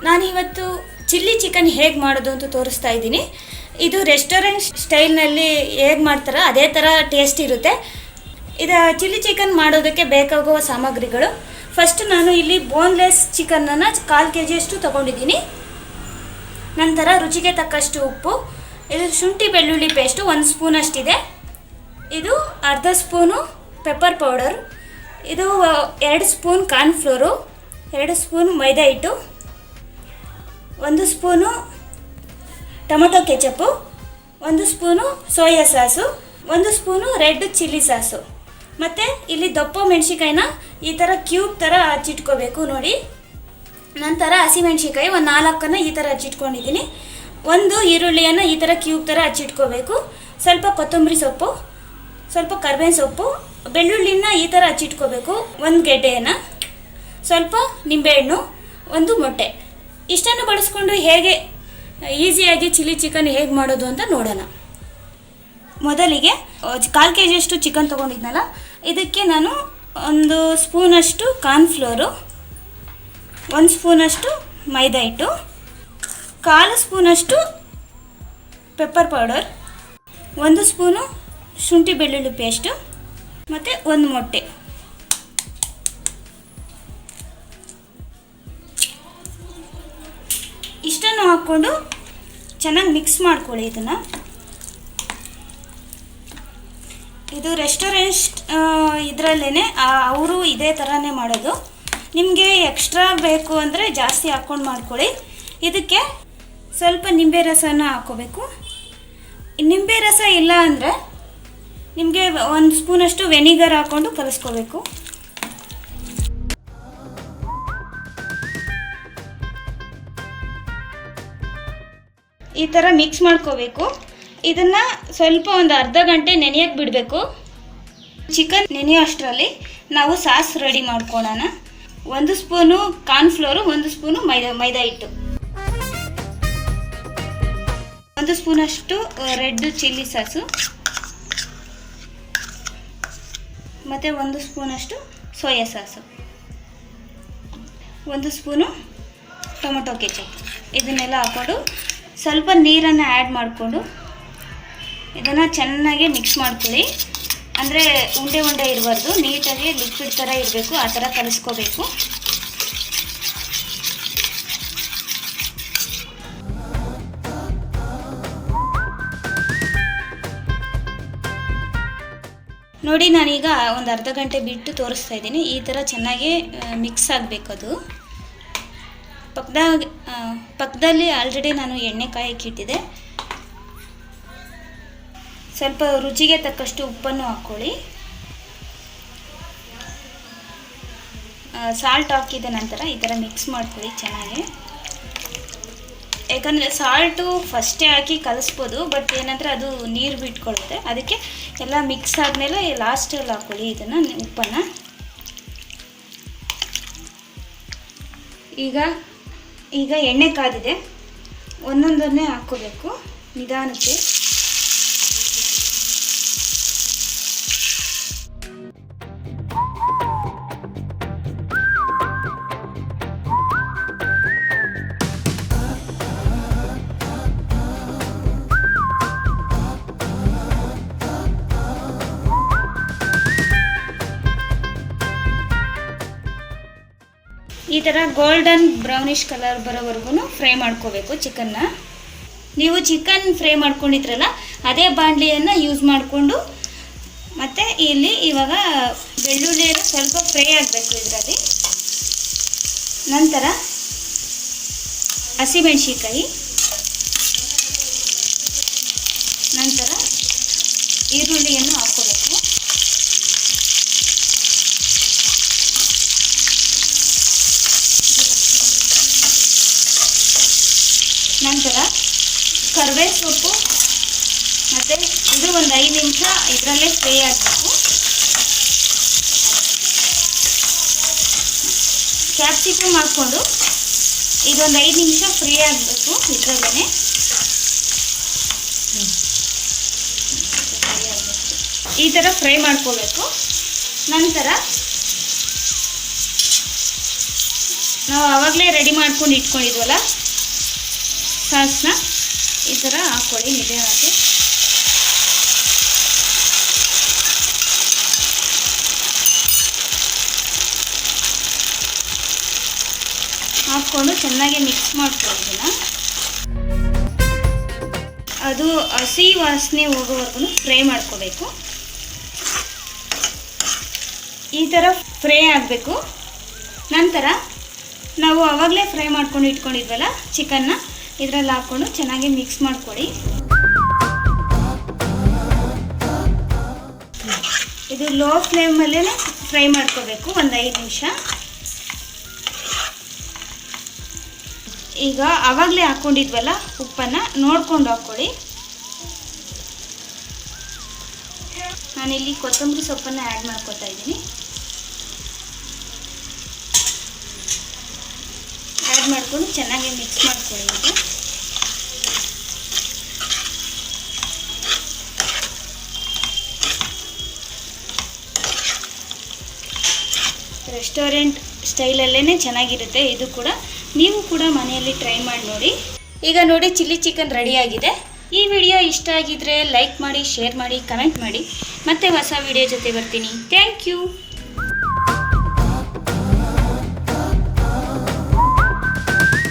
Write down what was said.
ನಾನಿವತ್ತು chilli chicken ಹೇಗೆ ಮಾಡೋದು ಅಂತ ತೋರಿಸ್ತಾ ಇದ್ದೀನಿ. ಇದು ರೆಸ್ಟೋರೆಂಟ್ ಸ್ಟೈಲ್ನಲ್ಲಿ ಹೇಗೆ ಮಾಡ್ತಾರೋ ಅದೇ ಥರ ಟೇಸ್ಟ್ ಇರುತ್ತೆ. ಇದು ಚಿಲ್ಲಿ ಚಿಕನ್ ಮಾಡೋದಕ್ಕೆ ಬೇಕಾಗುವ ಸಾಮಗ್ರಿಗಳು. ಫಸ್ಟ್ ನಾನು ಇಲ್ಲಿ ಬೋನ್ಲೆಸ್ ಚಿಕನನ್ನು 1/4 kg ತೊಗೊಂಡಿದ್ದೀನಿ. ನಂತರ ರುಚಿಗೆ ತಕ್ಕಷ್ಟು ಉಪ್ಪು, ಇದು ಶುಂಠಿ ಬೆಳ್ಳುಳ್ಳಿ ಪೇಸ್ಟು 1 ಸ್ಪೂನ್ ಅಷ್ಟಿದೆ. ಇದು ಅರ್ಧ ಸ್ಪೂನು ಪೆಪ್ಪರ್ ಪೌಡರ್, ಇದು 2 ಸ್ಪೂನ್ ಕಾರ್ನ್ಫ್ಲೋರು, 2 ಸ್ಪೂನ್ ಮೈದಾ ಹಿಟ್ಟು, 1 spoon tomato ketchup, 1 spoon soya sauce, 1 spoon red chilli sauce. ಮತ್ತು ಇಲ್ಲಿ ದಪ್ಪ ಮೆಣಸಿಕಾಯಿನ ಈ ಥರ ಕ್ಯೂಬ್ ಥರ ಹಚ್ಚಿಟ್ಕೋಬೇಕು ನೋಡಿ. ನಂತರ ಹಸಿಮೆಣ್ಸಿಕಾಯಿ 4 ಈ ಥರ ಹಚ್ಚಿಟ್ಕೊಂಡಿದ್ದೀನಿ. 1 ಈರುಳ್ಳಿಯನ್ನು ಈ ಥರ ಕ್ಯೂಬ್ ಥರ ಹಚ್ಚಿಟ್ಕೋಬೇಕು. ಸ್ವಲ್ಪ ಕೊತ್ತಂಬರಿ ಸೊಪ್ಪು, ಸ್ವಲ್ಪ ಕರ್ಬೇವಿನ ಸೊಪ್ಪು, ಬೆಳ್ಳುಳ್ಳಿನ ಈ ಥರ ಹಚ್ಚಿಟ್ಕೋಬೇಕು. 1 ಗೆಡ್ಡೆಯನ್ನು, ಸ್ವಲ್ಪ ನಿಂಬೆಹಣ್ಣು, 1 ಮೊಟ್ಟೆ. ಇಷ್ಟನ್ನು ಬಳಸ್ಕೊಂಡು ಹೇಗೆ ಈಸಿಯಾಗಿ ಚಿಲ್ಲಿ ಚಿಕನ್ ಹೇಗೆ ಮಾಡೋದು ಅಂತ ನೋಡೋಣ. ಮೊದಲಿಗೆ 1/4 kg ಚಿಕನ್ ತೊಗೊಂಡಿದ್ನಲ್ಲ, ಇದಕ್ಕೆ ನಾನು 1 ಸ್ಪೂನಷ್ಟು ಕಾರ್ನ್ಫ್ಲೋರು, 1 ಸ್ಪೂನಷ್ಟು ಮೈದಾ ಹಿಟ್ಟು, 1/4 ಸ್ಪೂನಷ್ಟು ಪೆಪ್ಪರ್ ಪೌಡರ್, 1 ಸ್ಪೂನು ಶುಂಠಿ ಬೆಳ್ಳುಳ್ಳಿ ಪೇಸ್ಟು ಮತ್ತು 1 ಮೊಟ್ಟೆ. ಇಷ್ಟನ್ನು ಹಾಕ್ಕೊಂಡು ಚೆನ್ನಾಗಿ ಮಿಕ್ಸ್ ಮಾಡ್ಕೊಳ್ಳಿ ಇದನ್ನು. ಇದು ರೆಸ್ಟೋರೆಂಟ್ ಇದರಲ್ಲೇ ಅವರು ಇದೇ ಥರನೇ ಮಾಡೋದು. ನಿಮಗೆ ಎಕ್ಸ್ಟ್ರಾ ಬೇಕು ಅಂದರೆ ಜಾಸ್ತಿ ಹಾಕ್ಕೊಂಡು ಮಾಡ್ಕೊಳ್ಳಿ. ಇದಕ್ಕೆ ಸ್ವಲ್ಪ ನಿಂಬೆ ರಸನ ಹಾಕ್ಕೋಬೇಕು. ನಿಂಬೆ ರಸ ಇಲ್ಲ ಅಂದರೆ ನಿಮಗೆ 1 ಸ್ಪೂನಷ್ಟು ವೆನಿಗರ್ ಹಾಕ್ಕೊಂಡು ಕಲಿಸ್ಕೋಬೇಕು. ಈ ಥರ ಮಿಕ್ಸ್ ಮಾಡ್ಕೋಬೇಕು. ಇದನ್ನು ಸ್ವಲ್ಪ ಒಂದು ಅರ್ಧ ಗಂಟೆ ನೆನೆಯಕ್ಕೆ ಬಿಡಬೇಕು. ಚಿಕನ್ ನೆನೆಯೋ ಅಷ್ಟರಲ್ಲಿ ನಾವು ಸಾಸ್ ರೆಡಿ ಮಾಡ್ಕೊಳ್ಳೋಣ. 1 ಸ್ಪೂನು ಕಾರ್ನ್ಫ್ಲೋರು, 1 ಸ್ಪೂನು ಮೈದಾ ಹಿಟ್ಟು, 1 ಸ್ಪೂನಷ್ಟು ರೆಡ್ ಚಿಲ್ಲಿ ಸಾಸು ಮತ್ತು 1 ಸ್ಪೂನಷ್ಟು soya sauce, 1 spoon tomato ketchup. ಇದನ್ನೆಲ್ಲ ಹಾಕ್ಕೊಂಡು ಸ್ವಲ್ಪ ನೀರನ್ನು ಆ್ಯಡ್ ಮಾಡಿಕೊಂಡು ಇದನ್ನು ಚೆನ್ನಾಗಿ ಮಿಕ್ಸ್ ಮಾಡ್ಕೊಳ್ಳಿ. ಅಂದರೆ ಉಂಡೆ ಇರಬಾರ್ದು, ನೀಟಾಗಿ ಲಿಕ್ವಿಡ್ ಥರ ಇರಬೇಕು, ಆ ಥರ ಕಲಿಸ್ಕೋಬೇಕು. ನೋಡಿ, ನಾನೀಗ ಒಂದು ಅರ್ಧ ಗಂಟೆ ಬಿಟ್ಟು ತೋರಿಸ್ತಾ ಇದ್ದೀನಿ. ಈ ಥರ ಚೆನ್ನಾಗಿ ಮಿಕ್ಸ್ ಆಗಬೇಕು. ಅದು ಪಕ್ಕದಲ್ಲಿ ಆಲ್ರೆಡಿ ನಾನು ಎಣ್ಣೆ ಕಾಯಕ್ಕೆ ಇಟ್ಟಿದ್ದೆ. ಸ್ವಲ್ಪ ರುಚಿಗೆ ತಕ್ಕಷ್ಟು ಉಪ್ಪನ್ನು ಹಾಕ್ಕೊಳ್ಳಿ. ಸಾಲ್ಟ್ ಹಾಕಿದ ನಂತರ ಈ ಥರ ಮಿಕ್ಸ್ ಮಾಡ್ಕೊಳ್ಳಿ ಚೆನ್ನಾಗಿ. ಯಾಕಂದರೆ ಸಾಲ್ಟು ಫಸ್ಟೇ ಹಾಕಿ ಕಲಿಸ್ಬೋದು, ಬಟ್ ಏನಂದರೆ ಅದು ನೀರು ಬಿಟ್ಕೊಳ್ಳುತ್ತೆ. ಅದಕ್ಕೆ ಎಲ್ಲ ಮಿಕ್ಸ್ ಆದಮೇಲೆ ಲಾಸ್ಟಲ್ಲಿ ಹಾಕ್ಕೊಳ್ಳಿ ಇದನ್ನು, ಉಪ್ಪನ್ನು. ಈಗ ಎಣ್ಣೆ ಕಾದಿದೆ, ಒಂದೊಂದನ್ನೇ ಹಾಕ್ಕೋಬೇಕು ನಿಧಾನಕ್ಕೆ. ಈ ಥರ ಗೋಲ್ಡನ್ ಬ್ರೌನಿಷ್ ಕಲರ್ ಬರೋವರೆಗೂ ಫ್ರೈ ಮಾಡ್ಕೋಬೇಕು ಚಿಕನ್ನ. ನೀವು ಚಿಕನ್ ಫ್ರೈ ಮಾಡ್ಕೊಂಡಿದ್ರಲ್ಲ ಅದೇ ಬಾಣಲಿಯನ್ನು ಯೂಸ್ ಮಾಡಿಕೊಂಡು, ಮತ್ತು ಇಲ್ಲಿ ಇವಾಗ ಬೆಳ್ಳುಳ್ಳಿ ಸ್ವಲ್ಪ ಫ್ರೈ ಆಗಬೇಕು ಇದರಲ್ಲಿ. ನಂತರ ಹಸಿಮೆಣಸಿಕಾಯಿ, ನಂತರ ಈರುಳ್ಳಿಯನ್ನು ಹಾಕ್ಕೋಬೇಕು. ನಂತರ ಕರಿಬೇವು ಸೊಪ್ಪು, ಮತ್ತು ಇದು ಒಂದು 5 ನಿಮಿಷ ಇದರಲ್ಲೇ ಫ್ರೈ ಆಗಬೇಕು. ಕ್ಯಾಪ್ಸಿಕಮ್ ಹಾಕ್ಕೊಂಡು ಇದೊಂದು 5 ನಿಮಿಷ ಫ್ರೈ ಆಗಬೇಕು ಇದರಲ್ಲೇ. ಈ ಥರ ಫ್ರೈ ಮಾಡ್ಕೋಬೇಕು. ನಂತರ ನಾವು ಆವಾಗಲೇ ರೆಡಿ ಮಾಡ್ಕೊಂಡು ಇಟ್ಕೊಂಡಿದ್ವಲ್ಲ ಸಾಸನ್ನ ಈ ಥರ ಹಾಕ್ಕೊಳ್ಳಿ ನಿಧಾನಕ್ಕೆ. ಹಾಕ್ಕೊಂಡು ಚೆನ್ನಾಗಿ ಮಿಕ್ಸ್ ಮಾಡ್ಕೊಳ್ಳೋದನ್ನ. ಅದು ಹಸಿ ವಾಸನೆ ಹೋಗೋವರೆಗೂ ಫ್ರೈ ಮಾಡ್ಕೋಬೇಕು. ಈ ಥರ ಫ್ರೈ ಆಗಬೇಕು. ನಂತರ ನಾವು ಆವಾಗಲೇ ಫ್ರೈ ಮಾಡ್ಕೊಂಡು ಇಟ್ಕೊಂಡಿದ್ವಲ್ಲ ಚಿಕನ್ನ ಇದರಲ್ಲಿ ಹಾಕ್ಕೊಂಡು ಚೆನ್ನಾಗಿ ಮಿಕ್ಸ್ ಮಾಡ್ಕೊಳ್ಳಿ. ಇದು ಲೋ ಫ್ಲೇಮಲ್ಲೇ ಫ್ರೈ ಮಾಡ್ಕೋಬೇಕು ಒಂದು 5 ನಿಮಿಷ. ಈಗ ಆವಾಗಲೇ ಹಾಕ್ಕೊಂಡಿದ್ವಲ್ಲ ಉಪ್ಪನ್ನು ನೋಡ್ಕೊಂಡು ಹಾಕ್ಕೊಳ್ಳಿ. ನಾನಿಲ್ಲಿ ಕೊತ್ತಂಬರಿ ಸೊಪ್ಪನ್ನು ಆ್ಯಡ್ ಮಾಡ್ಕೊತಾ ಇದ್ದೀನಿ. ಆ್ಯಡ್ ಮಾಡಿಕೊಂಡು ಚೆನ್ನಾಗಿ ಮಿಕ್ಸ್ ಮಾಡ್ಕೊಳ್ಳಿ. ಈಗ ರೆಸ್ಟೋರೆಂಟ್ ಸ್ಟೈಲಲ್ಲೇ ಚೆನ್ನಾಗಿರುತ್ತೆ ಇದು ಕೂಡ. ನೀವು ಕೂಡ ಮನೆಯಲ್ಲಿ ಟ್ರೈ ಮಾಡಿ ನೋಡಿ. ಈಗ ನೋಡಿ ಚಿಲ್ಲಿ ಚಿಕನ್ ರೆಡಿಯಾಗಿದೆ. ಈ ವಿಡಿಯೋ ಇಷ್ಟ ಆಗಿದ್ರೆ ಲೈಕ್ ಮಾಡಿ, ಶೇರ್ ಮಾಡಿ, ಕಮೆಂಟ್ ಮಾಡಿ. ಮತ್ತೆ ಹೊಸ ವಿಡಿಯೋ ಜೊತೆ ಬರ್ತೀನಿ. Thank you.